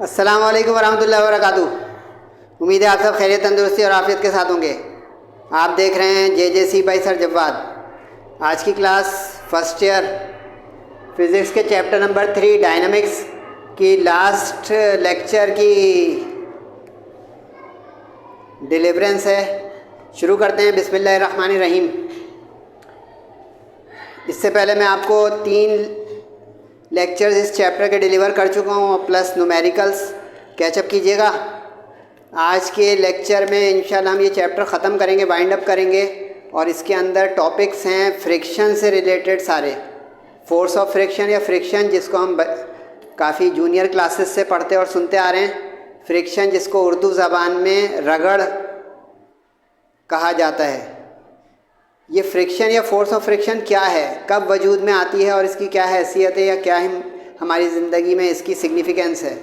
अस्सलाम वालेकुम वरहमतुल्लाहि वबरकातुहू। उम्मीद है आप सब खैरियत, तंदुरुस्ती और आफियत के साथ होंगे। आप देख रहे हैं JJC बाई सर जव्वाद। आज की क्लास फर्स्ट ईयर फिज़िक्स के चैप्टर नंबर 3 डायनामिक्स की लास्ट लेक्चर की डिलीवरेंस है। शुरू करते हैं बिस्मिल्लाहिर्रहमानिर्रहीम। इससे पहले मैं आपको 3 लेक्चर्स इस चैप्टर के डिलीवर कर चुका हूँ, प्लस न्यूमेरिकल्स कैचअप कीजिएगा। आज के लेक्चर में इंशाल्लाह हम ये चैप्टर ख़त्म करेंगे, वाइंड अप करेंगे। और इसके अंदर टॉपिक्स हैं फ्रिक्शन से रिलेटेड सारे, फोर्स ऑफ फ्रिक्शन या फ्रिक्शन जिसको हम काफ़ी जूनियर क्लासेस से पढ़ते और सुनते आ रहे हैं। फ्रिक्शन जिसको उर्दू ज़बान में रगड़ कहा जाता है। ये फ्रिक्शन या फोर्स ऑफ फ्रिक्शन क्या है, कब वजूद में आती है और इसकी क्या हैसियत है या क्या हमारी ज़िंदगी में इसकी सिग्निफिकेंस है।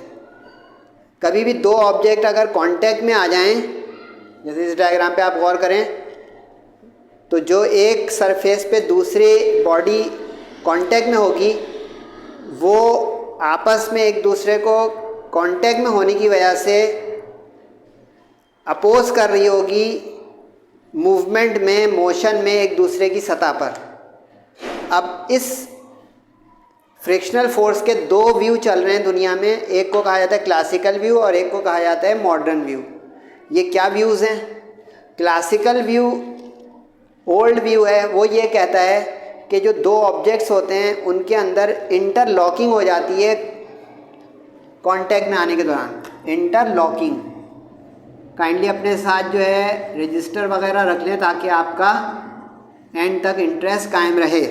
कभी भी दो ऑब्जेक्ट अगर कांटेक्ट में आ जाएं, जैसे इस डायग्राम पे आप गौर करें, तो जो एक सरफेस पे दूसरी बॉडी कांटेक्ट में होगी वो आपस में एक दूसरे को कांटेक्ट में होने की वजह से अपोज कर रही होगी मूवमेंट में, मोशन में एक दूसरे की सतह पर। अब इस फ्रिक्शनल फोर्स के 2 व्यू चल रहे हैं दुनिया में। एक को कहा जाता है क्लासिकल व्यू और एक को कहा जाता है मॉडर्न व्यू। ये क्या व्यूज़ हैं? क्लासिकल व्यू ओल्ड व्यू है, वो ये कहता है कि जो 2 ऑब्जेक्ट्स होते हैं उनके अंदर इंटरलॉकिंग हो जाती है कांटेक्ट में आने के दौरान। इंटरलॉकिंग, काइंडली अपने साथ जो है रजिस्टर वगैरह रख लें ताकि आपका एंड तक इंटरेस्ट कायम रहे।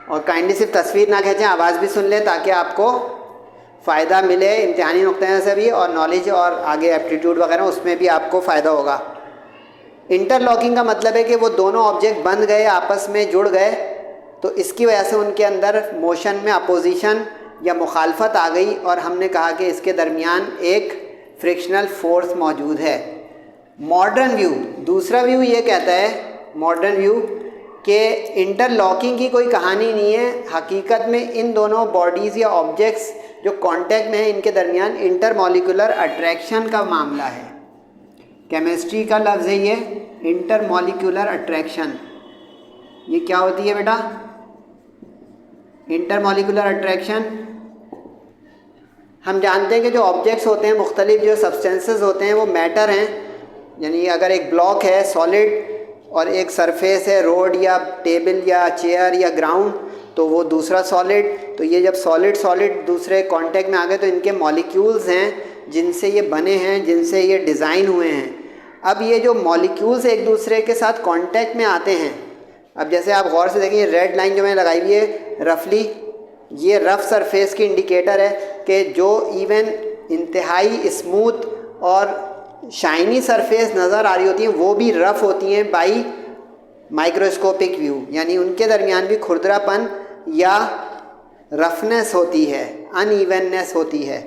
और काइंडली सिर्फ तस्वीर ना खींचें, आवाज़ भी सुन लें ताकि आपको फ़ायदा मिले इम्तिहानी नुक्ते से भी, और नॉलेज और आगे एप्टीट्यूड वगैरह उसमें भी आपको फ़ायदा होगा। इंटरलॉकिंग का मतलब है कि वो दोनों ऑब्जेक्ट बंध गए, आपस में जुड़ गए, तो इसकी वजह से उनके अंदर मोशन में अपोजिशन या मुखालफत आ गई और हमने कहा कि इसके दरमियान एक फ्रिक्शनल फोर्स मौजूद है। मॉडर्न व्यू, दूसरा व्यू ये कहता है, मॉडर्न व्यू, कि इंटरलॉकिंग की कोई कहानी नहीं है। हकीकत में इन दोनों बॉडीज़ या ऑब्जेक्ट्स जो कांटेक्ट में हैं इनके दरमियान इंटरमॉलिक्यूलर अट्रैक्शन का मामला है। केमिस्ट्री का लफ्ज़ है ये, इंटरमॉलिक्यूलर अट्रैक्शन। ये क्या होती है बेटा? इंटरमॉलिक्यूलर अट्रैक्शन, हम जानते हैं कि जो ऑब्जेक्ट्स होते हैं, मुख्तलिफ जो सब्सटेंसेस होते हैं वो मैटर हैं। यानी अगर एक ब्लॉक है सॉलिड और एक सरफेस है रोड या टेबल या चेयर या ग्राउंड, तो वो दूसरा सॉलिड। तो ये जब सॉलिड दूसरे कांटेक्ट में आ गए तो इनके मॉलिक्यूल्स हैं जिनसे ये बने हैं, जिनसे ये डिज़ाइन हुए हैं। अब ये जो मॉलिक्यूल्स एक दूसरे के साथ कांटेक्ट में आते हैं, अब जैसे आप गौर से देखें, रेड लाइन जो मैंने लगाई हुई है रफली, ये रफ़ सरफेस की इंडिकेटर है कि जो इवन इंतहाई स्मूथ और शाइनी सरफेस नज़र आ रही होती हैं वो भी रफ़ होती हैं बाई माइक्रोस्कोपिक व्यू। यानी उनके दरमियान भी खुरदरापन या रफनेस होती है, अनइवननेस होती है।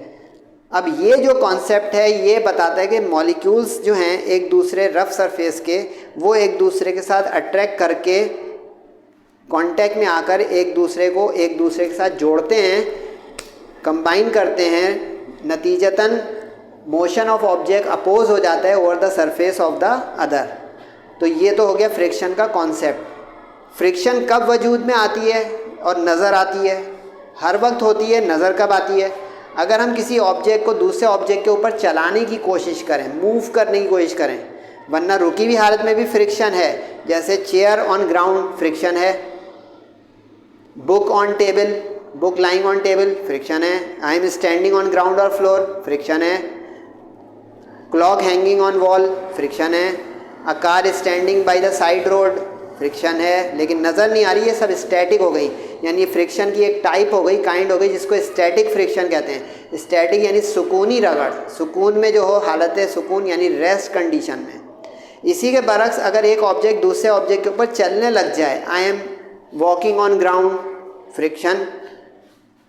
अब ये जो कॉन्सेप्ट है ये बताता है कि मॉलिक्यूल्स जो हैं एक दूसरे रफ़ सरफेस के, वो एक दूसरे के साथ अट्रैक्ट करके कांटेक्ट में आकर एक दूसरे के साथ जोड़ते हैं, कंबाइन करते हैं। नतीजतन मोशन ऑफ ऑब्जेक्ट अपोज हो जाता है over the surface of the other. तो ये तो हो गया फ्रिक्शन का कॉन्सेप्ट। फ्रिक्शन कब वजूद में आती है और नज़र आती है? हर वक्त होती है। नज़र कब आती है? अगर हम किसी ऑब्जेक्ट को दूसरे ऑब्जेक्ट के ऊपर चलाने की कोशिश करें, मूव करने की कोशिश करें, वरना रुकी हुई हालत में भी फ्रिक्शन है। जैसे चेयर ऑन ग्राउंड फ्रिक्शन है, book on table, book lying on table friction है, I am standing on ground और फ्लोर फ्रिक्शन है, clock hanging on wall friction है, a car standing by the side road friction है। लेकिन नज़र नहीं आ रही, ये सब स्टैटिक हो गई। यानी फ्रिक्शन की एक टाइप हो गई, काइंड हो गई, जिसको स्टैटिक फ्रिक्शन कहते हैं। स्टैटिक यानी सुकूनी रगड़, सुकून में जो हो, हालत सुकून यानी रेस्ट कंडीशन में। इसी के बरक्स अगर एक ऑब्जेक्ट दूसरे ऑब्जेक्ट के ऊपर चलने लग जाए, I am walking on ground friction,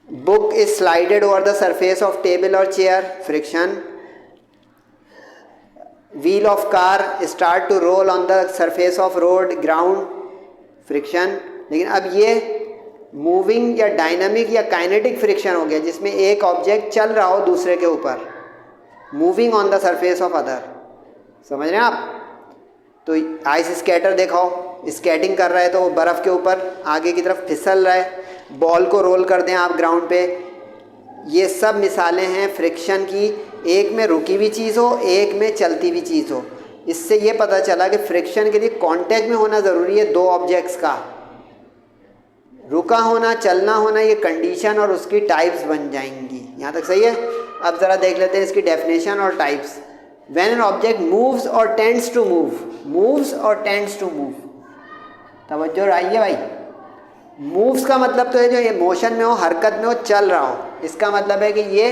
book is slided over the surface of table और chair friction, wheel of car start to roll on the surface of road ground friction. लेकिन अब ये मूविंग या डायनामिक या kinetic friction हो गया जिसमें एक ऑब्जेक्ट चल रहा हो दूसरे के ऊपर, moving on the surface of other. समझ रहे हैं आप? तो आइस स्केटर देखाओ, स्केटिंग कर रहा है तो वो बर्फ़ के ऊपर आगे की तरफ फिसल रहा है, बॉल को रोल कर दें आप ग्राउंड पे। ये सब मिसालें हैं फ्रिक्शन की, एक में रुकी हुई चीज़ हो, एक में चलती हुई चीज़ हो। इससे ये पता चला कि फ्रिक्शन के लिए कांटेक्ट में होना ज़रूरी है दो ऑब्जेक्ट्स का। रुका होना, चलना होना, ये कंडीशन और उसकी टाइप्स बन जाएंगी। यहाँ तक सही है? अब ज़रा देख लेते हैं इसकी डेफिनेशन और types. When an object moves और टेंड्स टू मूव, मूव्स और टेंड्स टू मूव, तवज्जो रहिए भाई। मूव्स का मतलब तो है जो ये मोशन में हो, हरकत में हो, चल रहा हो। इसका मतलब है कि ये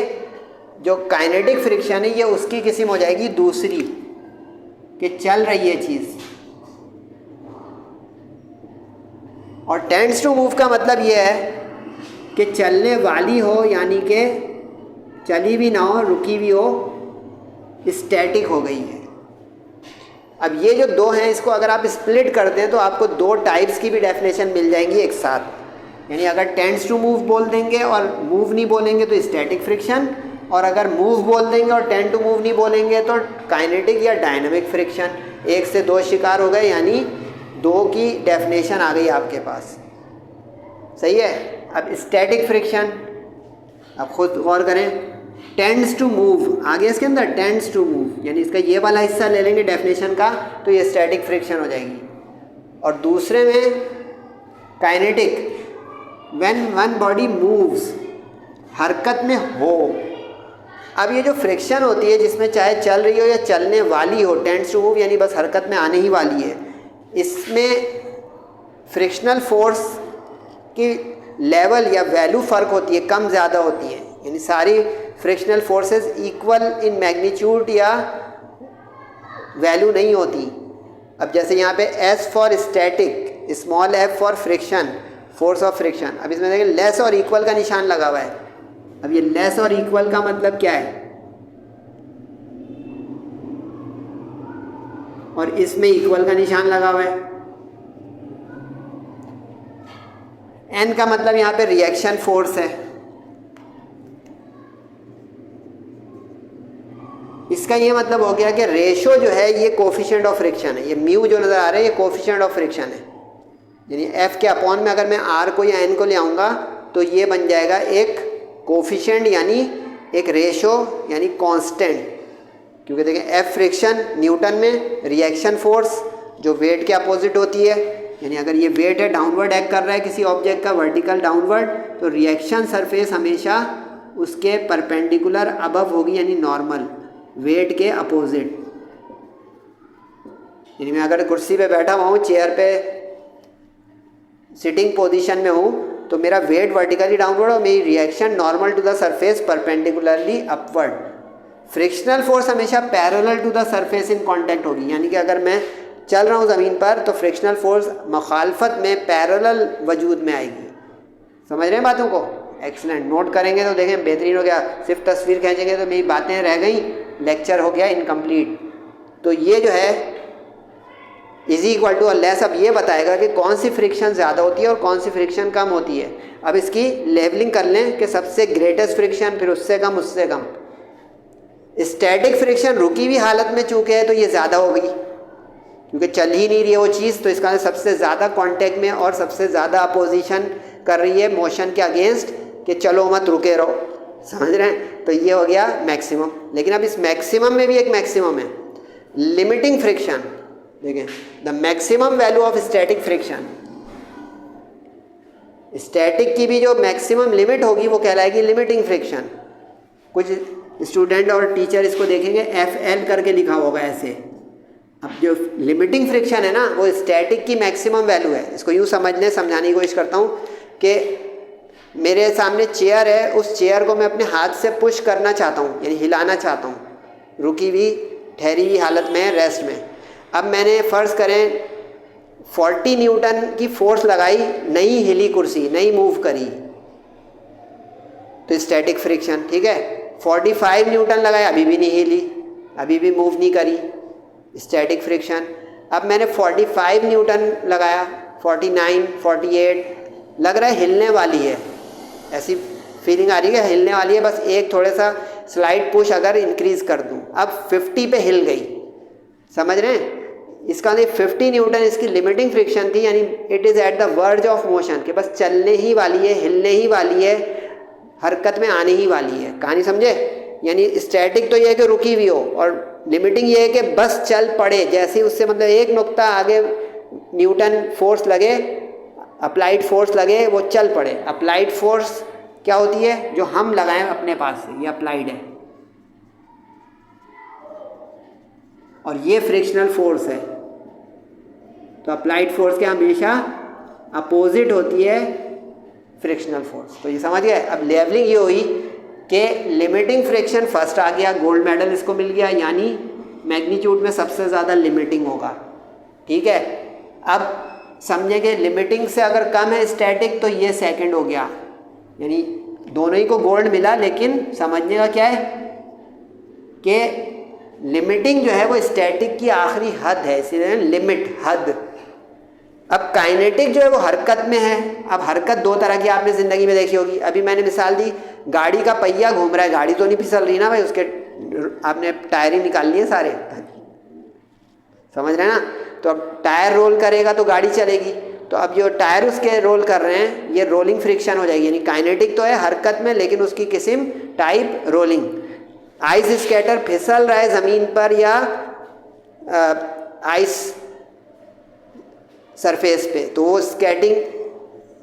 जो काइनेटिक फ्रिक्शन है ये उसकी किस्म हो जाएगी दूसरी, कि चल रही है चीज़। और टेंड्स टू मूव का मतलब ये है कि चलने वाली हो, यानी कि चली भी ना हो, रुकी भी हो, स्टैटिक हो गई है। अब ये जो दो हैं इसको अगर आप स्प्लिट करते हैं तो आपको दो टाइप्स की भी डेफिनेशन मिल जाएंगी एक साथ। यानी अगर टेंड्स टू मूव बोल देंगे और मूव नहीं बोलेंगे तो स्टैटिक फ्रिक्शन, और अगर मूव बोल देंगे और टेंड टू मूव नहीं बोलेंगे तो काइनेटिक या डायनामिक फ्रिक्शन। एक से दो शिकार हो गए, यानी दो की डेफिनेशन आ गई आपके पास। सही है? अब स्टैटिक फ्रिक्शन, अब खुद गौर करें। टेंड्स टू मूव आगे इसके अंदर, टेंड्स टू मूव यानी इसका ये वाला हिस्सा ले लेंगे डेफिनेशन का तो ये स्टैटिक फ्रिक्शन हो जाएगी। और दूसरे में kinetic, when one body moves, हरकत में हो। अब ये जो फ्रिक्शन होती है जिसमें चाहे चल रही हो या चलने वाली हो, टेंड्स टू मूव यानी बस हरकत में आने ही वाली है, इसमें फ्रिक्शनल फोर्स की लेवल या वैल्यू फ़र्क होती है, कम ज़्यादा होती है। यानी सारी frictional forces equal in magnitude या वैल्यू नहीं होती। अब जैसे यहाँ पे S for static, small f for friction, force of friction. अब इसमें देखिए लेस और इक्वल का निशान लगा हुआ है। अब ये लेस और इक्वल का मतलब क्या है? और इसमें इक्वल का निशान लगा हुआ है। N का मतलब यहाँ पे रिएक्शन फोर्स है। इसका ये मतलब हो गया कि रेशो जो है ये कोफिशिएंट ऑफ फ्रिक्शन है। ये म्यू जो नज़र आ रहा है ये कोफिशिएंट ऑफ फ्रिक्शन है। यानी F के अपॉन में अगर मैं R को या N को ले आऊँगा तो ये बन जाएगा एक कोफिशिएंट, यानी एक रेशो, यानी कांस्टेंट। क्योंकि देखें F फ्रिक्शन न्यूटन में, रिएक्शन फोर्स जो वेट के अपोजिट होती है। यानी अगर ये वेट है, डाउनवर्ड एक्ट कर रहा है किसी ऑब्जेक्ट का, वर्टिकल डाउनवर्ड, तो रिएक्शन सरफेस हमेशा उसके परपेंडिकुलर अबव होगी, यानी नॉर्मल, वेट के अपोजिट। यानी मैं अगर कुर्सी पे बैठा हुआ हूँ, चेयर पे सिटिंग पोजीशन में हूँ, तो मेरा वेट वर्टिकली डाउनवर्ड और मेरी reaction normal to the surface perpendicularly upward. Frictional force हमेशा parallel to the surface in contact होगी। यानी कि अगर मैं चल रहा हूँ ज़मीन पर तो फ्रिक्शनल फोर्स मुखालफत में पैरेलल वजूद में आएगी। समझ रहे हैं बातों को? एक्सीलेंट। नोट करेंगे तो देखें बेहतरीन हो गया। सिर्फ तस्वीर खींचेंगे तो मेरी बातें रह गई, लेक्चर हो गया इनकम्प्लीट। तो ये जो है इज इक्वल टू और लेस, अब ये बताएगा कि कौन सी फ्रिक्शन ज़्यादा होती है और कौन सी फ्रिक्शन कम होती है। अब इसकी लेवलिंग कर लें कि सबसे ग्रेटेस्ट फ्रिक्शन, फिर उससे कम, उससे कम। स्टैटिक फ्रिक्शन रुकी हुई हालत में चूँकि है तो ये ज़्यादा हो गई, क्योंकि चल ही नहीं रही है वो चीज़, तो इसका सबसे ज़्यादा कांटेक्ट में और सबसे ज़्यादा अपोजिशन कर रही है मोशन के अगेंस्ट कि चलो मत, रुके रहो। समझ रहे हैं? तो ये हो गया मैक्सिमम। लेकिन अब इस मैक्सिमम में भी एक मैक्सिमम है, लिमिटिंग फ्रिक्शन। देखें, the maximum value of static friction, static की भी जो मैक्सिमम लिमिट होगी वो कहलाएगी लिमिटिंग फ्रिक्शन। कुछ स्टूडेंट और टीचर इसको देखेंगे FL करके लिखा होगा ऐसे। अब जो लिमिटिंग फ्रिक्शन है ना वो स्टैटिक की मैक्सिमम वैल्यू है। इसको यूँ समझाने की कोशिश करता हूँ कि मेरे सामने चेयर है, उस चेयर को मैं अपने हाथ से पुश करना चाहता हूँ, यानी हिलाना चाहता हूँ, रुकी हुई ठहरी हुई हालत में, रेस्ट में। अब मैंने फ़र्ज़ करें 40 न्यूटन की फोर्स लगाई, नहीं हिली कुर्सी, नहीं मूव करी, तो स्टैटिक फ्रिक्शन। ठीक है, 45 न्यूटन लगाया, अभी भी नहीं हिली, अभी भी मूव नहीं करी, स्टैटिक फ्रिक्शन। अब मैंने 45 न्यूटन लगाया, 49, 48, लग रहा है हिलने वाली है, ऐसी फीलिंग आ रही है हिलने वाली है, बस एक थोड़ा सा स्लाइड पुश अगर इंक्रीज़ कर दूं, अब 50 पे हिल गई, समझ रहे हैं? इसका नहीं 50 न्यूटन इसकी लिमिटिंग फ्रिक्शन थी, यानी it is at the verge of motion, कि बस चलने ही वाली है, हिलने ही वाली है, हरकत में आने ही वाली है। कहानी समझे? यानी स्टैटिक तो ये है कि रुकी हुई हो, और लिमिटिंग ये है कि बस चल पड़े, जैसे ही उससे मतलब एक नुक्ता आगे न्यूटन फोर्स लगे, अप्लाइड फोर्स लगे, वो चल पड़े। अप्लाइड फोर्स क्या होती है? जो हम लगाएं अपने पास से, ये अप्लाइड है, और ये फ्रिक्शनल फोर्स है। तो अप्लाइड फोर्स के हमेशा अपोजिट होती है फ्रिक्शनल फोर्स। तो ये समझ गए? अब लेवलिंग ये हुई कि लिमिटिंग फ्रिक्शन फर्स्ट आ गया, गोल्ड मेडल इसको मिल गया, यानी मैग्नीट्यूड में सबसे ज़्यादा लिमिटिंग होगा। ठीक है, अब समझेंगे लिमिटिंग से अगर कम है स्टैटिक तो ये सेकंड हो गया, यानी दोनों ही को गोल्ड मिला, लेकिन समझने का क्या है कि लिमिटिंग जो है वो स्टैटिक की आखिरी हद है, इसीलिए लिमिट, हद। अब काइनेटिक जो है वो हरकत में है। अब हरकत दो तरह की आपने ज़िंदगी में देखी होगी। अभी मैंने मिसाल दी, गाड़ी का पहिया घूम रहा है, गाड़ी तो नहीं फिसल रही ना भाई, उसके आपने टायर ही निकाल लिए सारे, समझ रहे हैं ना? तो अब टायर रोल करेगा तो गाड़ी चलेगी, तो अब जो टायर उसके रोल कर रहे हैं ये रोलिंग फ्रिक्शन हो जाएगी, यानी काइनेटिक तो है हरकत में, लेकिन उसकी किस्म टाइप रोलिंग। आइस स्केटर फिसल रहा है ज़मीन पर या आइस सरफेस पे, तो वो स्केटिंग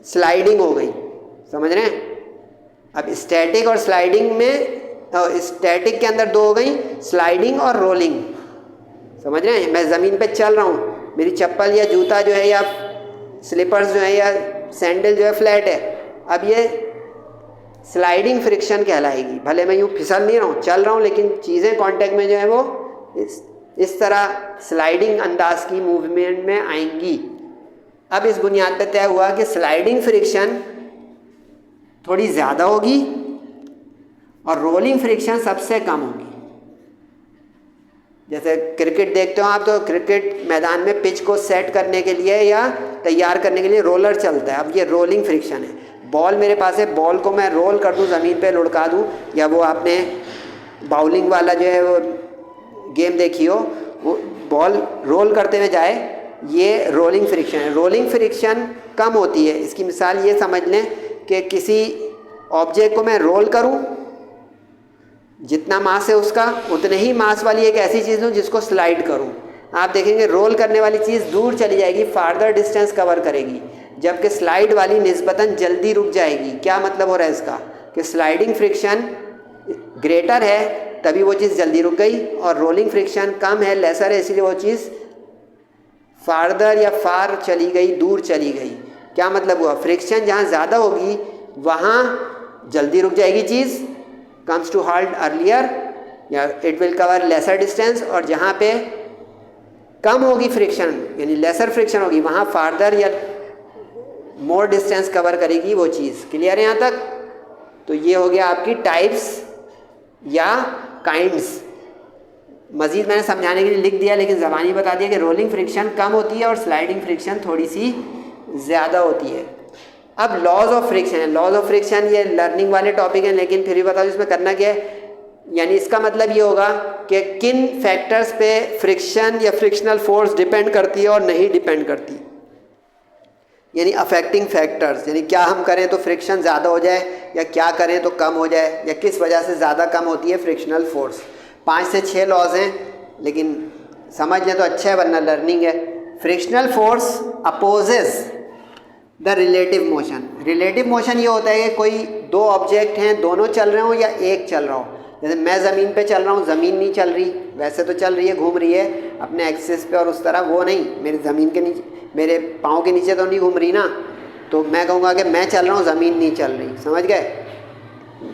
स्लाइडिंग हो गई, समझ रहे हैं? अब स्टैटिक और स्लाइडिंग में, स्टैटिक के अंदर दो हो गई, स्लाइडिंग और रोलिंग, समझ रहे हैं? मैं ज़मीन पे चल रहा हूँ, मेरी चप्पल या जूता जो है या स्लीपर्स जो है या सैंडल जो है फ्लैट है, अब ये स्लाइडिंग फ्रिक्शन कहलाएगी। भले मैं यूँ फिसल नहीं रहा हूँ, चल रहा हूँ, लेकिन चीज़ें कांटेक्ट में जो है वो इस तरह स्लाइडिंग अंदाज की मूवमेंट में आएंगी। अब इस बुनियाद पर तय हुआ कि स्लाइडिंग फ्रिक्शन थोड़ी ज़्यादा होगी और रोलिंग फ्रिक्शन सबसे कम होगी। जैसे क्रिकेट देखते हो आप, तो क्रिकेट मैदान में पिच को सेट करने के लिए या तैयार करने के लिए रोलर चलता है, अब ये रोलिंग फ्रिक्शन है। बॉल मेरे पास है, बॉल को मैं रोल कर दूं, ज़मीन पे लुढ़का दूं, या वो आपने बाउलिंग वाला जो है वो गेम देखी हो, वो बॉल रोल करते हुए जाए, ये रोलिंग फ्रिक्शन है। रोलिंग फ्रिक्शन कम होती है। इसकी मिसाल ये समझ लें कि किसी ऑब्जेक्ट को मैं रोल करूं, जितना मास है उसका उतने ही मास वाली एक ऐसी चीज़ लूँ जिसको स्लाइड करूँ, आप देखेंगे रोल करने वाली चीज़ दूर चली जाएगी, फार्दर डिस्टेंस कवर करेगी, जबकि स्लाइड वाली निस्बतन जल्दी रुक जाएगी। क्या मतलब हो रहा है इसका? कि स्लाइडिंग फ्रिक्शन ग्रेटर है तभी वो चीज़ जल्दी रुक गई, और रोलिंग फ्रिक्शन कम है, लेसर है, इसलिए वो चीज़ फार्दर या फार चली गई, दूर चली गई। क्या मतलब हुआ? फ्रिक्शन जहाँ ज़्यादा होगी वहाँ जल्दी रुक जाएगी चीज़, comes to halt earlier, या it will cover lesser distance, और जहाँ पे कम होगी फ्रिक्शन यानी लेसर फ्रिक्शन होगी, वहाँ फार्दर या मोर डिस्टेंस कवर करेगी वो चीज़। क्लियर है यहाँ तक? तो ये हो गया आपकी टाइप्स या काइंड्स। मज़ीद मैंने समझाने के लिए लिख दिया, लेकिन ज़बानी बता दिया कि रोलिंग फ्रिक्शन कम होती है और स्लाइडिंग फ्रिक्शन थोड़ी सी ज़्यादा होती है। अब लॉज ऑफ फ्रिक्शन है। लॉज ऑफ फ्रिक्शन ये लर्निंग वाले टॉपिक हैं, लेकिन फिर भी बताओ इसमें करना क्या है। यानी इसका मतलब ये होगा कि किन फैक्टर्स पे फ्रिक्शन या फ्रिक्शनल फोर्स डिपेंड करती है और नहीं डिपेंड करती, यानी अफेक्टिंग फैक्टर्स, यानी क्या हम करें तो फ्रिक्शन ज़्यादा हो जाए या क्या करें तो कम हो जाए, या किस वजह से ज़्यादा कम होती है फ्रिक्शनल फोर्स। 5 से 6 लॉज हैं, लेकिन समझ लें तो अच्छा है, वरना लर्निंग है। Frictional force opposes the relative motion. Relative motion ये होता है कि कोई दो ऑब्जेक्ट हैं, दोनों चल रहे हों या एक चल रहा हो। जैसे मैं ज़मीन पे चल रहा हूँ, ज़मीन नहीं चल रही, वैसे तो चल रही है, घूम रही है अपने एक्सिस पे, और उस तरह वो नहीं, मेरी ज़मीन के नीचे, मेरे पाँव के नीचे तो नहीं घूम रही ना, तो मैं कहूँगा कि मैं चल रहा हूँ, ज़मीन नहीं चल रही। समझ गए?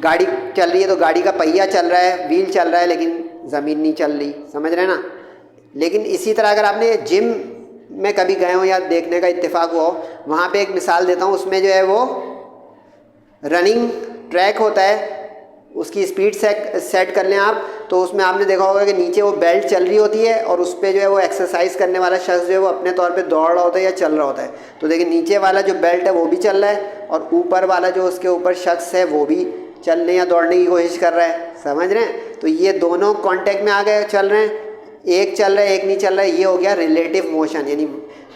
गाड़ी चल रही है तो गाड़ी का पहिया चल रहा है, व्हील चल रहा है, लेकिन ज़मीन नहीं चल रही। समझ रहे ना? लेकिन इसी तरह अगर आपने जिम में कभी गए हो या देखने का इत्तेफाक हुआ हो, वहाँ पे एक मिसाल देता हूँ, उसमें जो है वो रनिंग ट्रैक होता है, उसकी स्पीड सेट कर लें आप तो उसमें आपने देखा होगा कि नीचे वो बेल्ट चल रही होती है और उस पर जो है वो एक्सरसाइज करने वाला शख्स जो है वो अपने तौर पे दौड़ रहा होता है या चल रहा होता है। तो देखिए नीचे वाला जो बेल्ट है वो भी चल रहा है और ऊपर वाला जो उसके ऊपर शख्स है वो भी चलने या दौड़ने की कोशिश कर रहा है, समझ रहे हैं। तो ये दोनों कॉन्टैक्ट में आ गए, चल रहे हैं, एक चल रहा है एक नहीं चल रहा है, ये हो गया रिलेटिव मोशन, यानी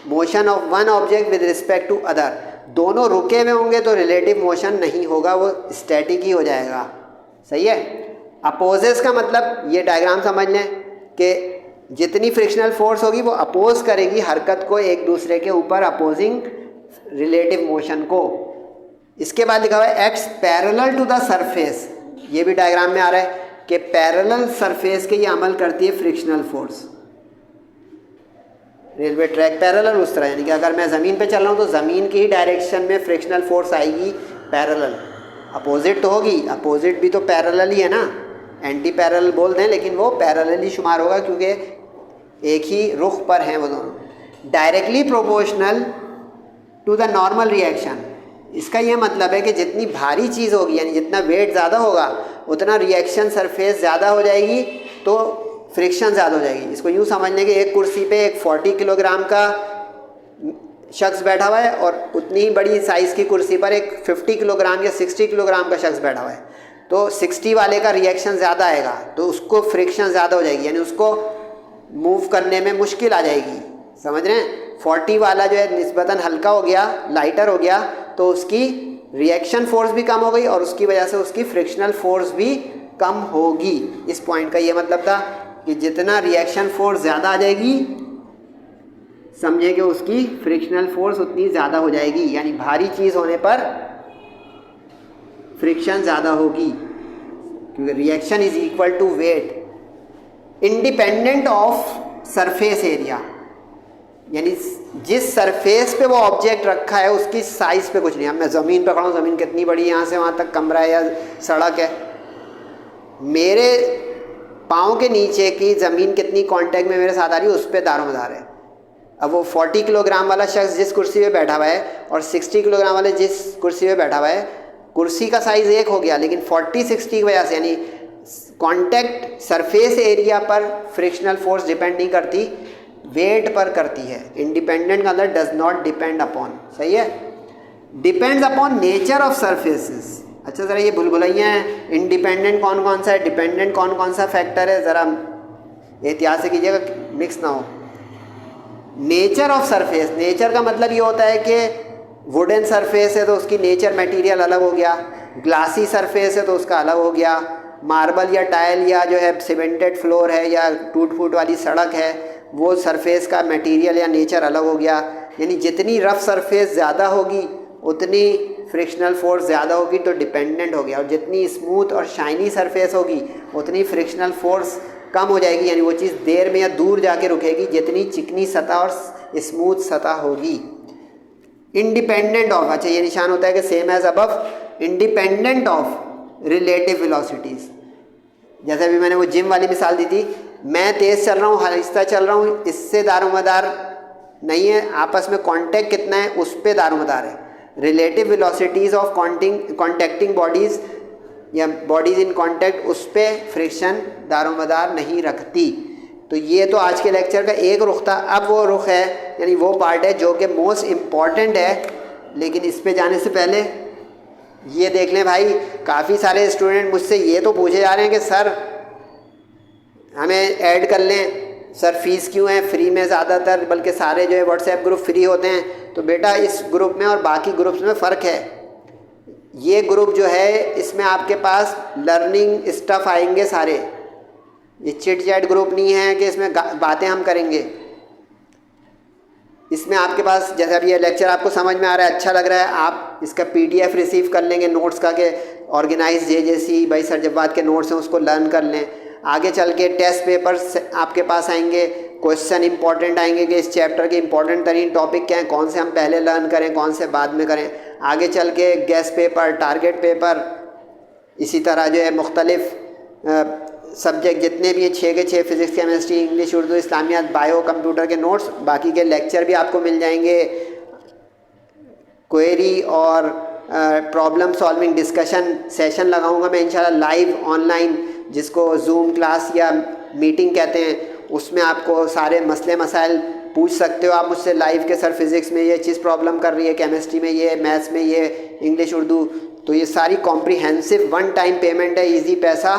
motion of one object with respect to other. दोनों रुके हुए होंगे तो रिलेटिव मोशन नहीं होगा, वो स्टैटिक ही हो जाएगा, सही है। अपोजेस का मतलब ये डायग्राम समझ लें कि जितनी फ्रिक्शनल फोर्स होगी वो अपोज करेगी हरकत को एक दूसरे के ऊपर, अपोजिंग रिलेटिव मोशन को। इसके बाद लिखा हुआ है acts parallel to the surface, ये भी डायग्राम में आ रहा है कि पैरेलल सरफेस के ये अमल करती है frictional force. Railway track parallel उस तरह, यानी कि अगर मैं ज़मीन पे चल रहा हूँ तो ज़मीन की ही डायरेक्शन में फ्रिक्शनल फोर्स आएगी पैरेलल। अपोजिट तो होगी, अपोजिट भी तो पैरेलल ही है ना, एंटी पैरेलल बोलते हैं लेकिन वो पैरेलल ही शुमार होगा क्योंकि एक ही रुख पर हैं वो दोनों। Directly proportional to the normal reaction, इसका ये मतलब है कि जितनी भारी चीज़ होगी यानी जितना वेट ज़्यादा होगा उतना रिएक्शन सरफेस ज़्यादा हो जाएगी तो फ्रिक्शन ज़्यादा हो जाएगी। इसको यूँ समझ लें कि एक कुर्सी पे एक 40 किलोग्राम का शख्स बैठा हुआ है और उतनी ही बड़ी साइज़ की कुर्सी पर एक 50 किलोग्राम या 60 किलोग्राम का शख्स बैठा हुआ है, तो 60 वाले का रिएक्शन ज़्यादा आएगा तो उसको फ्रिक्शन ज़्यादा हो जाएगी, यानी उसको मूव करने में मुश्किल आ जाएगी, समझ रहे हैं। 40 वाला जो है निस्बतन हल्का हो गया, लाइटर हो गया, तो उसकी रिएक्शन फोर्स भी कम हो गई और उसकी वजह से उसकी फ्रिक्शनल फोर्स भी कम होगी। इस पॉइंट का ये मतलब था कि जितना रिएक्शन फोर्स ज़्यादा आ जाएगी समझे कि उसकी फ्रिक्शनल फोर्स उतनी ज़्यादा हो जाएगी, यानी भारी चीज़ होने पर फ्रिक्शन ज़्यादा होगी क्योंकि reaction is equal to weight independent of surface area, यानी जिस सरफेस पे वो ऑब्जेक्ट रखा है उसकी साइज़ पे कुछ नहीं। अब मैं ज़मीन पे खड़ा हूँ, ज़मीन कितनी बड़ी है, यहाँ से वहाँ तक कमरा है या सड़क है, मेरे पाँव के नीचे की ज़मीन कितनी कांटेक्ट में मेरे साथ आ रही है उस पर दारोमदार है। अब वो 40 किलोग्राम वाला शख्स जिस कुर्सी पे बैठा हुआ है और 60 किलोग्राम वाले जिस कुर्सी पे बैठा हुआ है, कुर्सी का साइज़ एक हो गया लेकिन 40-60 की वजह से यानी कांटेक्ट सरफेस एरिया पर फ्रिक्शनल फोर्स डिपेंड नहीं करती, वेट पर करती है। इंडिपेंडेंट का अंदर डज नॉट डिपेंड अपॉन, सही है। Depends upon nature of surfaces. अच्छा ज़रा ये भूलभुलैया हैं, इंडिपेंडेंट कौन कौन सा है, डिपेंडेंट कौन कौन सा फैक्टर है, ज़रा एहतियात से कीजिएगा मिक्स ना हो। नेचर ऑफ सरफेस, नेचर का मतलब ये होता है कि वुडन सरफेस है तो उसकी नेचर मटेरियल अलग हो गया, ग्लासी सरफेस है तो उसका अलग हो गया, मार्बल या टाइल या जो है सीमेंटेड फ्लोर है या टूट फूट वाली सड़क है वो सरफेस का मटेरियल या नेचर अलग हो गया। यानी जितनी रफ़ सरफेस ज़्यादा होगी उतनी फ्रिक्शनल फोर्स ज़्यादा होगी तो डिपेंडेंट हो गया, और जितनी स्मूथ और शाइनी सरफेस होगी उतनी फ्रिक्शनल फोर्स कम हो जाएगी, यानी वो चीज़ देर में या दूर जाके रुकेगी जितनी चिकनी सतह और स्मूथ सतह होगी। इंडिपेंडेंट ऑफ, अच्छा ये निशान होता है कि same as above, independent of relative velocities. जैसे अभी मैंने वो जिम वाली मिसाल दी थी, मैं तेज़ चल रहा हूँ, आहिस्ता चल रहा हूँ, इससे दारोमदार नहीं है, आपस में कांटेक्ट कितना है उस पर दारोमदार है। Relative velocities of contacting bodies या बॉडीज़ इन कांटेक्ट उस पर फ्रिक्शन दारोमदार नहीं रखती। तो ये तो आज के लेक्चर का एक रुख था। अब वो रुख है यानी वो पार्ट है जो कि मोस्ट इम्पॉर्टेंट है, लेकिन इस पे जाने से पहले ये देख लें भाई, काफ़ी सारे स्टूडेंट मुझसे ये तो पूछे जा रहे हैं कि सर हमें ऐड कर लें, सर फीस क्यों है, फ्री में ज़्यादातर बल्कि सारे जो है व्हाट्सएप ग्रुप फ्री होते हैं। तो बेटा इस ग्रुप में और बाकी ग्रुप्स में फ़र्क है। ये ग्रुप जो है इसमें आपके पास लर्निंग स्टफ़ आएंगे सारे, ये चिट चैट ग्रुप नहीं है कि इसमें बातें हम करेंगे। इसमें आपके पास जैसे अब ये लेक्चर आपको समझ में आ रहा है, अच्छा लग रहा है, आप इसका PDF रिसीव कर लेंगे नोट्स का के ऑर्गेनाइज JJC भाई सरजबाद के नोट्स हैं उसको लर्न कर लें। आगे चल के टेस्ट पेपर्स आपके पास आएंगे, क्वेश्चन इंपॉर्टेंट आएंगे कि इस चैप्टर के इंपॉर्टेंट तरीन टॉपिक क्या हैं, कौन से हम पहले लर्न करें कौन से बाद में करें। आगे चल के गेस्ट पेपर, टारगेट पेपर, इसी तरह जो है मुख्तलिफ सब्जेक्ट जितने भी हैं 6 के 6 फिज़िक्स केमिस्ट्री इंग्लिश उर्दू इस्लामियात बायो कंप्यूटर के नोट्स, बाकी के लेक्चर भी आपको मिल जाएंगे। क्वेरी और प्रॉब्लम सॉल्विंग डिस्कशन सेशन लगाऊंगा मैं इंशाल्लाह लाइव ऑनलाइन, जिसको जूम क्लास या मीटिंग कहते हैं, उसमें आपको सारे मसले मसाइल पूछ सकते हो आप मुझसे लाइव के, सर फिज़िक्स में ये चीज़ प्रॉब्लम कर रही है, केमिस्ट्री में ये, मैथ्स में ये, इंग्लिश उर्दू। तो ये सारी कॉम्प्रिहेंसिव वन टाइम पेमेंट है, इजी पैसा।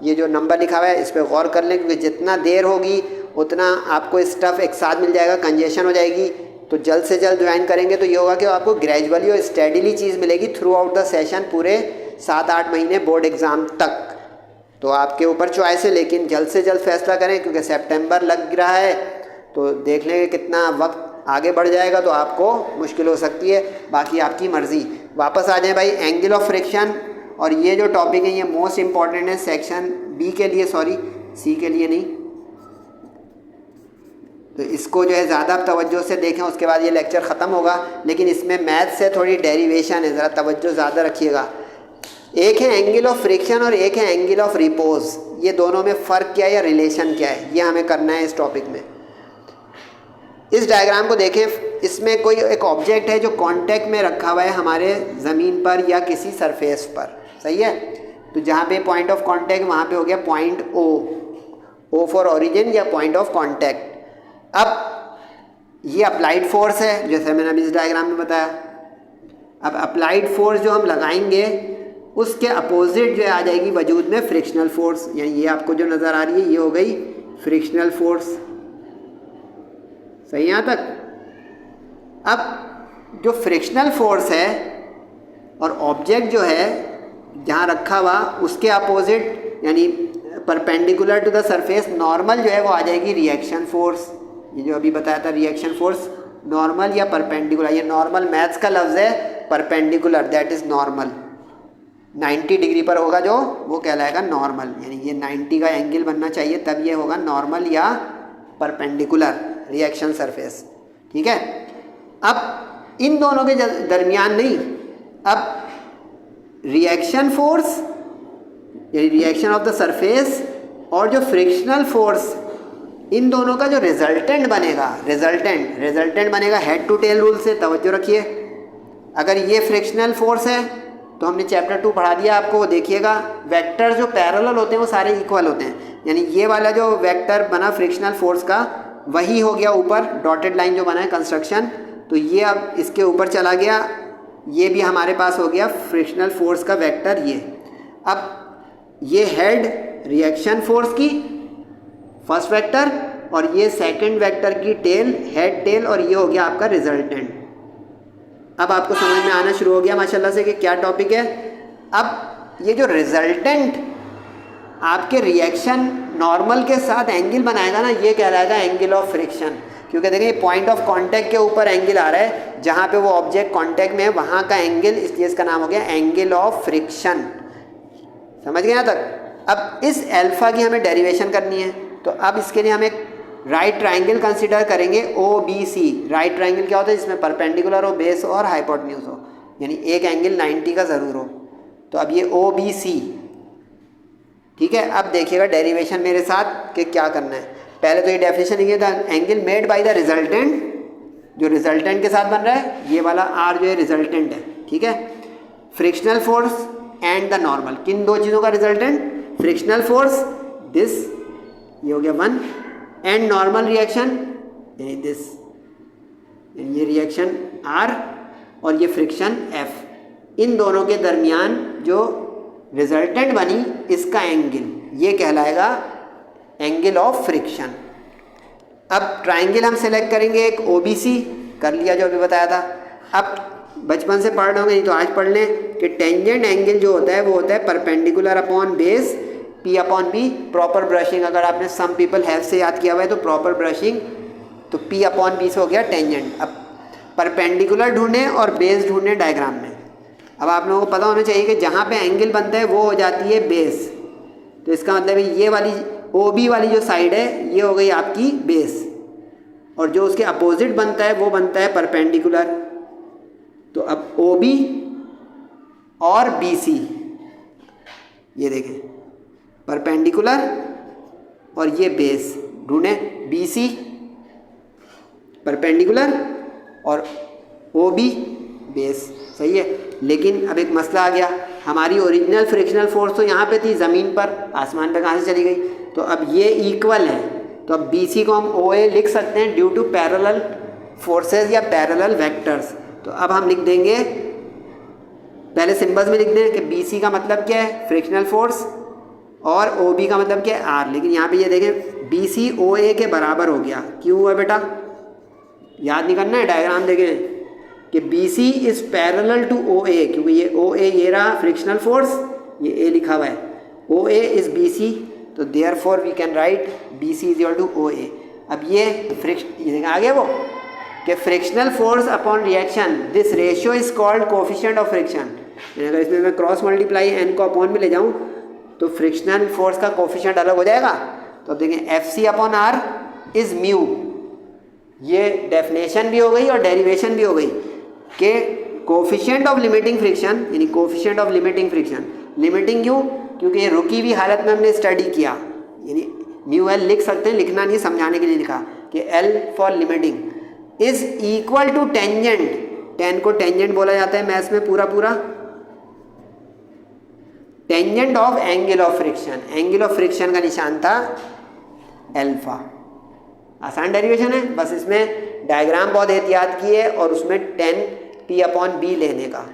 ये जो नंबर लिखा हुआ है इस पर गौर कर लें, क्योंकि जितना देर होगी उतना आपको स्टफ़ एक साथ मिल जाएगा, कंजेशन हो जाएगी। तो जल्द से जल्द ज्वाइन करेंगे तो ये होगा कि आपको ग्रेजुअली और स्टेडीली चीज़ मिलेगी थ्रू आउट द सेशन, पूरे 7-8 महीने बोर्ड एग्ज़ाम तक। तो आपके ऊपर चॉइस है, लेकिन जल्द से जल्द फैसला करें, क्योंकि सितंबर लग रहा है। तो देख लेंगे कितना वक्त आगे बढ़ जाएगा, तो आपको मुश्किल हो सकती है, बाकी आपकी मर्ज़ी। वापस आ जाएं भाई, एंगल ऑफ फ्रिक्शन। और ये जो टॉपिक है ये मोस्ट इम्पॉर्टेंट है सेक्शन बी के लिए, सॉरी सी के लिए नहीं। तो इसको जो है ज़्यादा तवज्जो से देखें, उसके बाद ये लेक्चर ख़त्म होगा। लेकिन इसमें मैथ से थोड़ी डेरिवेशन है, ज़रा तवज्जो ज़्यादा रखिएगा। एक है एंगल ऑफ फ्रिक्शन और एक है एंगल ऑफ रिपोज। ये दोनों में फ़र्क क्या है या रिलेशन क्या है, ये हमें करना है इस टॉपिक में। इस डायग्राम को देखें, इसमें कोई एक ऑब्जेक्ट है जो कांटेक्ट में रखा हुआ है हमारे ज़मीन पर या किसी सरफेस पर, सही है। तो जहाँ पे पॉइंट ऑफ कांटेक्ट वहाँ पे हो गया पॉइंट ओ फॉर ओरिजिन या पॉइंट ऑफ कांटेक्ट। अब ये अप्लाइड फोर्स है, जैसे मैंने अभी इस डायग्राम में बताया। अब अप्लाइड फोर्स जो हम लगाएंगे उसके अपोजिट जो है आ जाएगी वजूद में फ्रिक्शनल फोर्स, यानी ये आपको जो नज़र आ रही है ये हो गई फ्रिक्शनल फोर्स, सही यहाँ तक। अब जो फ्रिक्शनल फोर्स है और ऑब्जेक्ट जो है जहाँ रखा हुआ उसके अपोजिट यानी perpendicular to the surface normal जो है वो आ जाएगी रिएक्शन फोर्स। ये जो अभी बताया था रिएक्शन फोर्स नॉर्मल या परपेंडिकुलर, ये नॉर्मल मैथ्स का लफ्ज़ है, perpendicular that is normal. 90 degree पर होगा जो वो कहलाएगा नॉर्मल, यानी ये 90 का एंगल बनना चाहिए तब ये होगा नॉर्मल या परपेंडिकुलर रिएक्शन सरफेस, ठीक है। अब इन दोनों के दरमियान नहीं, अब रिएक्शन फोर्स यानी रिएक्शन ऑफ द सरफेस और जो फ्रिक्शनल फोर्स, इन दोनों का जो रिजल्टेंट बनेगा, रिजल्टेंट बनेगा हेड टू टेल रूल से। तवज्जो रखिए, अगर ये फ्रिक्शनल फोर्स है तो हमने चैप्टर 2 पढ़ा दिया आपको, वो देखिएगा वेक्टर जो पैरेलल होते हैं वो सारे इक्वल होते हैं, यानी ये वाला जो वेक्टर बना फ्रिक्शनल फोर्स का वही हो गया ऊपर डॉटेड लाइन जो बना है कंस्ट्रक्शन, तो ये अब इसके ऊपर चला गया, ये भी हमारे पास हो गया फ्रिक्शनल फोर्स का वेक्टर ये। अब ये हेड रिएक्शन फोर्स की फर्स्ट वेक्टर और ये सेकंड वेक्टर की टेल, हेड टेल, और ये हो गया आपका रिजल्टेंट। अब आपको समझ में आना शुरू हो गया माशाल्लाह से कि क्या टॉपिक है। अब ये जो रिजल्टेंट आपके रिएक्शन नॉर्मल के साथ एंगल बनाएगा ना, ये कहलाएगा एंगल ऑफ फ्रिक्शन, क्योंकि देखिए पॉइंट ऑफ कांटेक्ट के ऊपर एंगल आ रहा है, जहाँ पे वो ऑब्जेक्ट कांटेक्ट में है वहाँ का एंगल, इसलिए इसका नाम हो गया एंगल ऑफ फ्रिक्शन। समझ गए यहाँ तक। अब इस अल्फा की हमें डेरिवेशन करनी है, तो अब इसके लिए हम एक राइट ट्राइंगल कंसिडर करेंगे OBC। राइट ट्राइंगल क्या होता है, जिसमें परपेंडिकुलर हो, बेस और हाइपोटेन्यूज हो, यानी एक एंगल 90 का ज़रूर हो। तो अब ये OBC, ठीक है। अब देखिएगा डेरिवेशन मेरे साथ कि क्या करना है। पहले तो ये डेफिनेशन लिखिए था, angle made by the resultant, जो रिजल्टेंट के साथ बन रहा है, ये वाला R जो है रिजल्टेंट है, ठीक है। Frictional force and the normal, किन दो चीज़ों का रिजल्टेंट, फ्रिक्शनल फोर्स दिस, ये हो गया 1, एंड नॉर्मल रिएक्शन यानी दिस, यानी ये रिएक्शन R और ये फ्रिक्शन F। इन दोनों के दरमियान जो रिजल्टेंट बनी इसका एंगल, ये कहलाएगा एंगल ऑफ फ्रिक्शन। अब ट्राइंगल हम सेलेक्ट करेंगे एक OBC, कर लिया जो अभी बताया था। अब बचपन से पढ़ रहे होंगे, नहीं तो आज पढ़ लें कि टेंजेंट एंगल जो होता है वो होता है perpendicular upon base P upon B। Proper brushing, अगर आपने सम पीपल हैव से याद किया हुआ है तो प्रॉपर ब्रशिंग, तो P अपॉन B से हो गया टेंजेंट। अब परपेंडिकुलर ढूंढें और बेस ढूंढें डायग्राम में। अब आप लोगों को पता होना चाहिए कि जहाँ पे एंगल बनता है वो हो जाती है बेस, तो इसका मतलब है ये वाली OB वाली जो साइड है ये हो गई आपकी बेस, और जो उसके अपोजिट बनता है वो बनता है परपेंडिकुलर। तो अब OB और BC, ये देखें परपेंडिकुलर और ये बेस ढूंढें, BC परपेंडिकुलर और OB बेस, सही है। लेकिन अब एक मसला आ गया, हमारी ओरिजिनल फ्रिक्शनल फोर्स तो यहाँ पे थी ज़मीन पर, आसमान पे कहाँ से चली गई? तो अब ये इक्वल है, तो अब BC को हम OA लिख सकते हैं ड्यू टू पैरेलल फोर्सेस या पैरेलल वेक्टर्स। तो अब हम लिख देंगे, पहले सिंबल्स में लिख दें कि BC का मतलब क्या है? फ्रिक्शनल फोर्स, और OB का मतलब क्या है? R। लेकिन यहाँ पे ये देखें BC OA के बराबर हो गया। क्यों हुआ बेटा? याद नहीं करना है, डायग्राम देखें कि BC is parallel to OA, क्योंकि ये OA ये रहा फ्रिक्शनल फोर्स, ये A लिखा हुआ है, OA इज़ BC, तो therefore we can write BC is equal to OA। अब ये देखें आ गया वो कि frictional force upon reaction, this ratio is called coefficient of friction. अगर इसमें मैं क्रॉस मल्टीप्लाई n को अपॉन में ले जाऊँ तो फ्रिक्शनल फोर्स का कोफिशिएंट अलग हो जाएगा। तो अब देखें FC upon R is mu, ये डेफिनेशन भी हो गई और डेरिवेशन भी हो गई कि कोफिशिएंट ऑफ लिमिटिंग फ्रिक्शन, यानी coefficient of limiting friction, limiting क्यों? क्योंकि ये रुकी हुई हालत में हमने स्टडी किया, यानी म्यू L लिख सकते हैं, लिखना नहीं, समझाने के लिए लिखा कि L for limiting is equal to tangent, tan को टेंजेंट बोला जाता है मैथ्स में पूरा पूरा, tangent of angle of friction, angle of friction का निशान था अल्फा। आसान डेरिवेशन है, बस इसमें डायग्राम बहुत एहतियात की है और उसमें 10P/B लेने का।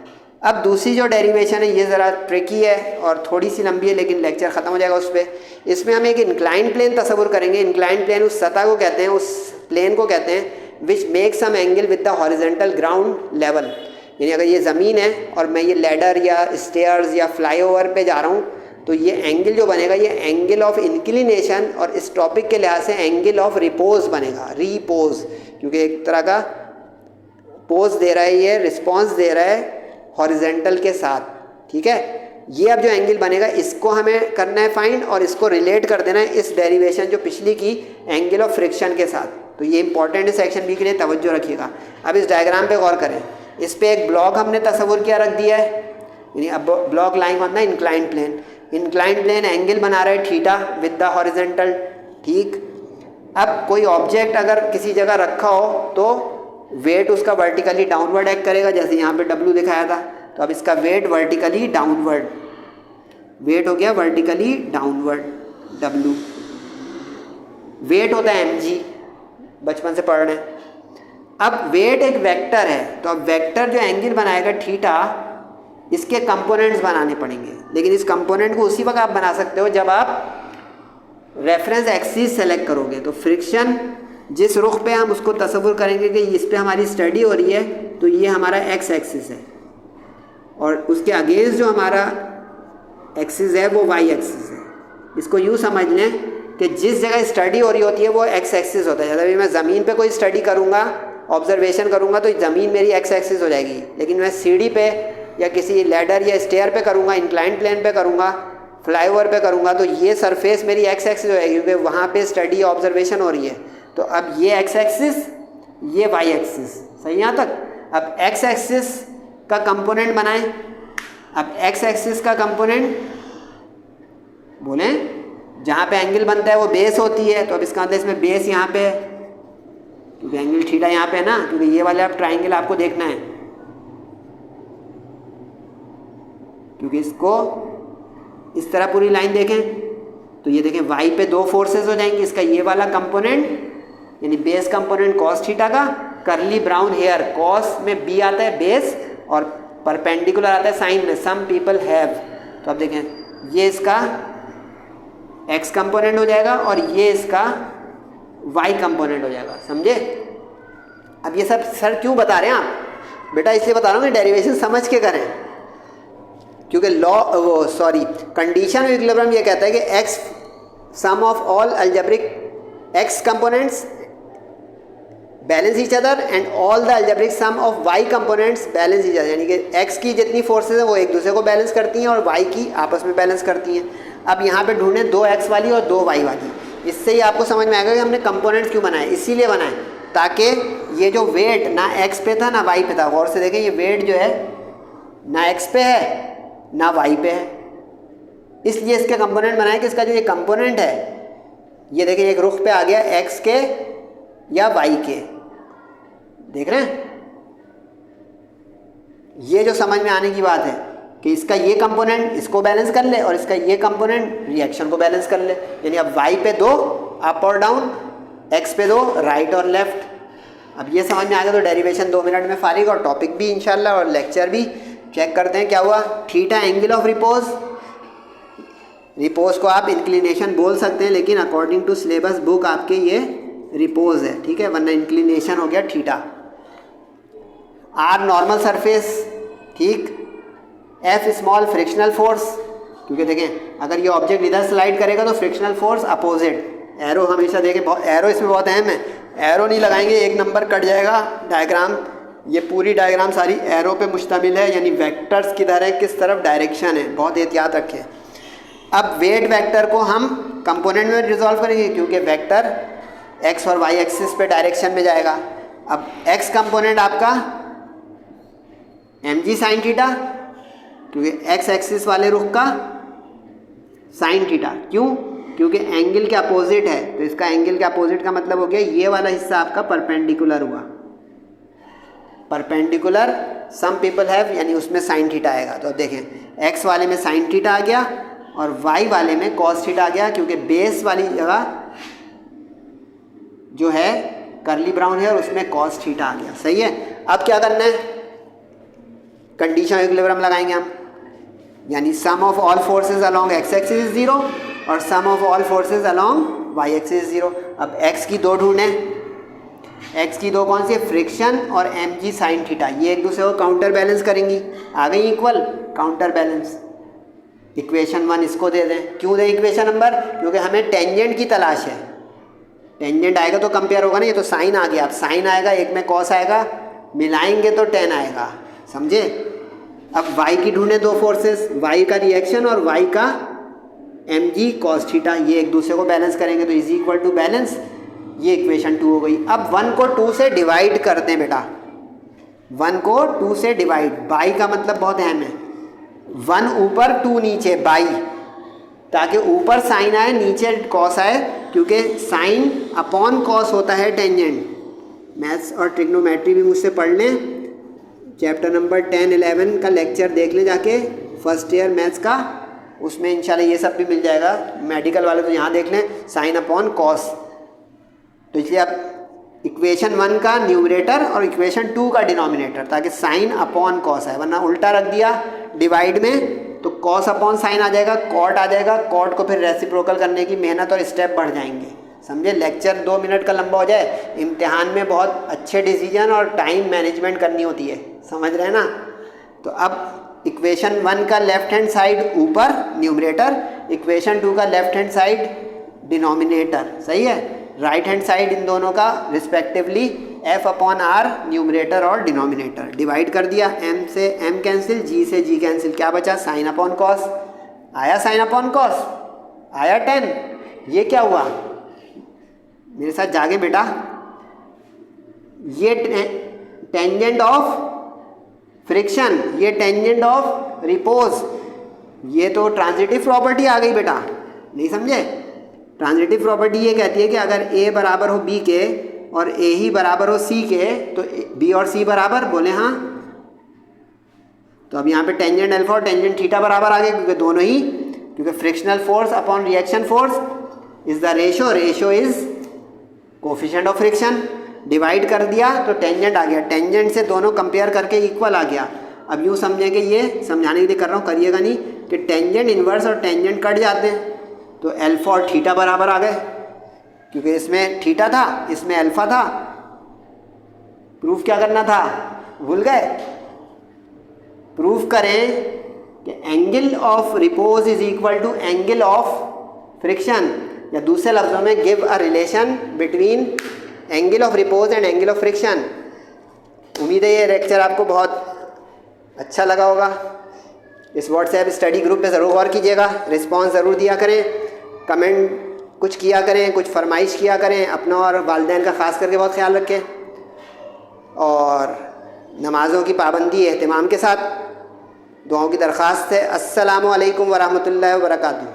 अब दूसरी जो डेरिवेशन है ये ज़रा ट्रिकी है और थोड़ी सी लंबी है, लेकिन लेक्चर ख़त्म हो जाएगा उस पर। इसमें हम एक इंक्लाइन प्लेन तस्वुर करेंगे। इंक्लाइन प्लेन उस सतह को कहते हैं, उस प्लेन को कहते हैं which make some angle with the horizontal ground level. यानी अगर ये ज़मीन है और मैं ये लैडर या स्टेयर्स या फ्लाईओवर पे जा रहा हूँ तो ये एंगल जो बनेगा ये एंगल ऑफ इंक्लिनेशन और इस टॉपिक के लिहाज से एंगल ऑफ रिपोज बनेगा, रीपोज, क्योंकि एक तरह का पोज दे रहा है, ये रिस्पॉन्स दे रहा है हॉरिजेंटल के साथ, ठीक है। ये अब जो एंगल बनेगा इसको हमें करना है फाइंड और इसको रिलेट कर देना है इस डेरिवेशन जो पिछली की एंगल ऑफ फ्रिक्शन के साथ। तो ये इंपॉर्टेंट है सेक्शन बी के लिए, तवज्जो रखिएगा। अब इस डायग्राम पे गौर करें, इस पे एक ब्लॉक हमने तस्वुर किया रख दिया है, यानी अब ब्लॉक लाइन बनना है incline plane. Incline plane angle बना रहा है थीटा विद द हॉरिजेंटल, ठीक। अब कोई ऑब्जेक्ट अगर किसी जगह रखा हो तो वेट उसका वर्टिकली डाउनवर्ड एक्ट करेगा, जैसे यहाँ पे W दिखाया था। तो अब इसका वेट वर्टिकली डाउनवर्ड, वेट हो गया वर्टिकली डाउनवर्ड W। वेट होता है mg, बचपन से पढ़ रहे हैं। अब वेट एक वेक्टर है, तो अब वेक्टर जो एंगल बनाएगा थीटा, इसके कंपोनेंट्स बनाने पड़ेंगे। लेकिन इस कंपोनेंट को उसी वक्त आप बना सकते हो जब आप रेफरेंस एक्सिस सेलेक्ट करोगे। तो फ्रिक्शन जिस रुख पे हम उसको तस्वुर करेंगे कि इस पे हमारी स्टडी हो रही है, तो ये हमारा एक्स एक्सिस है और उसके अगेंस्ट जो हमारा एक्सिस है वो वाई एक्सिस है। इसको यूँ समझ लें कि जिस जगह स्टडी हो रही होती है वो एक्स एक्सिस होता है। जैसे अभी मैं ज़मीन पे कोई स्टडी करूँगा, ऑब्जर्वेशन करूँगा, तो ज़मीन मेरी एक्स एक्सिस हो जाएगी। लेकिन मैं सीढ़ी पे या किसी लैडर या स्टेयर पे करूँगा, इंक्लाइन प्लेन पे करूँगा, फ्लाईओवर पे करूँगा, तो ये सरफेस मेरी एक्स एक्सिस हो जाएगी क्योंकि वहाँ पे स्टडी ऑब्जर्वेशन हो रही है। तो अब ये एक्स एक्सिस, ये वाई एक्सिस, सही यहाँ तक। अब एक्स एक्सिस का कंपोनेंट बनाएं। अब एक्स एक्सिस का कंपोनेंट बोलें, जहाँ पे एंगल बनता है वो बेस होती है, तो अब इसका मतलब इसमें बेस यहाँ पे है क्योंकि एंगल थीटा यहाँ पे है ना, क्योंकि ये वाला अब ट्राइंगल आपको देखना है, क्योंकि इसको इस तरह पूरी लाइन देखें तो ये देखें वाई पे दो फोर्सेस हो जाएंगी। इसका ये वाला कंपोनेंट यानी बेस कंपोनेंट कॉस थीटा का, करली ब्राउन हेयर, कॉस में बी आता है बेस और परपेंडिकुलर आता है साइन में, सम पीपल हैव। तो अब देखें ये इसका एक्स कंपोनेंट हो जाएगा और ये इसका वाई कंपोनेंट हो जाएगा, समझे। अब ये सब सर क्यों बता रहे हैं आप बेटा? इसलिए बता रहा हूँ कि डेरिवेशन समझ के करें, क्योंकि कंडीशन ऑफ इक्विलिब्रियम ये कहता है कि x sum of all algebraic x components balance each other and all the algebraic sum of y components balance each other. यानी कि एक्स की जितनी फोर्सेज हैं वो एक दूसरे को बैलेंस करती हैं और वाई की आपस में बैलेंस करती हैं। अब यहाँ पे ढूंढें दो एक्स वाली और दो वाई वाली, इससे ही आपको समझ में आएगा कि हमने कंपोनेंट्स क्यों बनाए। इसीलिए बनाए ताकि ये जो वेट ना एक्स पे था ना वाई पे था, गौर से देखें ये वेट जो है ना एक्स पे है ना वाई पे है, इसलिए इसके कंपोनेंट बनाए कि इसका जो ये कंपोनेंट है ये देखिए एक रुख पे आ गया एक्स के या वाई के, देख रहे हैं। ये जो समझ में आने की बात है कि इसका ये कंपोनेंट इसको बैलेंस कर ले और इसका ये कंपोनेंट रिएक्शन को बैलेंस कर ले। यानी अब y पे 2 अप और डाउन, x पे 2 राइट और लेफ्ट। अब ये समझ में आ गया तो डेरिवेशन 2 मिनट में फारिग और टॉपिक भी इंशाल्लाह और लेक्चर भी। चेक करते हैं क्या हुआ। Theta angle of repose, repose को आप इंक्लिनेशन बोल सकते हैं लेकिन अकॉर्डिंग टू सिलेबस बुक आपके ये रिपोज है, ठीक है, वरना इंक्लिनेशन हो गया थीटा। आर नॉर्मल सरफेस, ठीक। एफ स्मॉल फ्रिक्शनल फोर्स, क्योंकि देखें अगर ये ऑब्जेक्ट इधर स्लाइड करेगा तो फ्रिक्शनल फोर्स अपोजिट। एरो हमेशा देखें, एरो इसमें बहुत अहम है। एरो नहीं लगाएंगे एक नंबर कट जाएगा डायग्राम। ये पूरी डायग्राम सारी एरो पे मुश्तमिल है, यानी वेक्टर्स किधर है, किस तरफ डायरेक्शन है, बहुत एहतियात रखें। अब वेट वेक्टर को हम कंपोनेंट में रिजॉल्व करेंगे क्योंकि वेक्टर एक्स और वाई एक्सिस पे डायरेक्शन में जाएगा। अब एक्स कंपोनेंट आपका एम जी साइन थीटा, क्योंकि एक्स एक्सिस वाले रुख का साइन थीटा। क्यों? क्योंकि एंगल के अपोजिट है, तो इसका एंगल के अपोजिट का मतलब हो गया ये वाला हिस्सा आपका परपेंडिकुलर हुआ। परपेंडिकुलर सम पीपल हैव, यानी उसमें साइन थीटा आएगा। तो अब देखें एक्स वाले में साइन थीटा आ गया और वाई वाले में कॉस थीटा आ गया, क्योंकि बेस वाली जगह जो है कर्ली ब्राउन है और उसमें कॉस थीटा आ गया। सही है। अब क्या करना है, कंडीशन इक्विलिब्रियम लगाएंगे हम, यानी sum of all forces along X axis is 0 और sum of all forces along Y axis is 0। अब एक्स की 2 ढूंढे, एक्स की 2 कौन सी है, फ्रिक्शन और एम जी साइन थीटा। ये एक दूसरे को काउंटर बैलेंस करेंगी, आ गई इक्वल, काउंटर बैलेंस। इक्वेशन 1 इसको दे दें। क्यों दें इक्वेशन नंबर, क्योंकि हमें टेंजेंट की तलाश है। टेंजेंट आएगा तो कंपेयर होगा ना, ये तो साइन आ गया। अब साइन आएगा, एक में कॉस आएगा, मिलाएंगे तो टेन आएगा, समझे। अब y की ढूंढे 2 फोर्सेस, y का रिएक्शन और y का एम जी कॉस थीटा, ये एक दूसरे को बैलेंस करेंगे तो इज इक्वल टू बैलेंस। ये इक्वेशन 2 हो गई। अब 1 को 2 से डिवाइड कर दें बेटा, 1 को 2 से डिवाइड, बाई का मतलब बहुत अहम है, 1 ऊपर 2 नीचे, बाई, ताकि ऊपर साइन आए नीचे कॉस आए, क्योंकि साइन अपॉन कॉस होता है टेंजेंट। मैथ्स और ट्रिग्नोमेट्री भी मुझसे पढ़ लें, चैप्टर नंबर 10-11 का लेक्चर देख लें जाके, फर्स्ट ईयर मैथ्स का, उसमें इंशाल्लाह ये सब भी मिल जाएगा। मेडिकल वाले तो यहाँ देख लें, साइन अपॉन कॉस। तो इसलिए आप इक्वेशन 1 का न्यूमरेटर और इक्वेशन 2 का डिनोमिनेटर, ताकि साइन अपॉन कॉस है, वरना उल्टा रख दिया डिवाइड में तो कॉस अपॉन साइन आ जाएगा, कॉट आ जाएगा, कॉट को फिर रेसिप्रोकल करने की मेहनत और स्टेप बढ़ जाएंगे, समझे। लेक्चर 2 मिनट का लंबा हो जाए, इम्तिहान में बहुत अच्छे डिसीजन और टाइम मैनेजमेंट करनी होती है, समझ रहे हैं ना। तो अब इक्वेशन 1 का लेफ्ट हैंड साइड ऊपर न्यूमरेटर, इक्वेशन 2 का लेफ्ट हैंड साइड डिनोमिनेटर, सही है। राइट हैंड साइड इन दोनों का respectively f upon are numerator और डिनोमिनेटर। डिवाइड कर दिया, m से m कैंसिल, g से g कैंसिल, क्या बचा, साइन अपॉन कॉस। आया साइन अपॉन कॉस, आया 10। ये क्या हुआ, मेरे साथ जागे बेटा, ये टेंजेंट ऑफ फ्रिक्शन, ये टेंजेंट ऑफ रिपोज, ये तो ट्रांजिटिव प्रॉपर्टी आ गई बेटा, नहीं समझे। ट्रांजिटिव प्रॉपर्टी ये कहती है कि अगर a बराबर हो b के और a ही बराबर हो c के, तो b और c बराबर, बोले हाँ। तो अब यहाँ पे टेंजेंट अल्फा और टेंजेंट थीटा बराबर आ गए, क्योंकि दोनों ही, क्योंकि frictional force upon reaction force is the ratio, ratio is coefficient of friction. Divide कर दिया तो टेंजेंट आ गया, टेंजेंट से दोनों कंपेयर करके इक्वल आ गया। अब यूँ समझें कि ये समझाने के लिए कर रहा हूँ, करिएगा नहीं, कि टेंजेंट इन्वर्स और टेंजेंट कट जाते हैं, तो अल्फा और थीटा बराबर आ गए, क्योंकि इसमें थीटा था, इसमें अल्फा था। प्रूफ क्या करना था, भूल गए। प्रूफ करें कि angle of repose is equal to angle of friction, या दूसरे लफ्जों में give a relation between angle of repose and angle of friction. उम्मीद है ये लेक्चर आपको बहुत अच्छा लगा होगा। इस व्हाट्सएप स्टडी ग्रुप पे ज़रूर गौर कीजिएगा, रिस्पांस ज़रूर दिया करें, कमेंट कुछ किया करें, कुछ फरमाइश किया करें, अपना और वालिदैन का ख़ास करके बहुत ख्याल रखें, और नमाज़ों की पाबंदी एहतिमाम के साथ दुआओं की दरख्वास्त है। अस्सलामु अलैकुम वरहमतुल्लाहि वबरकातुहू।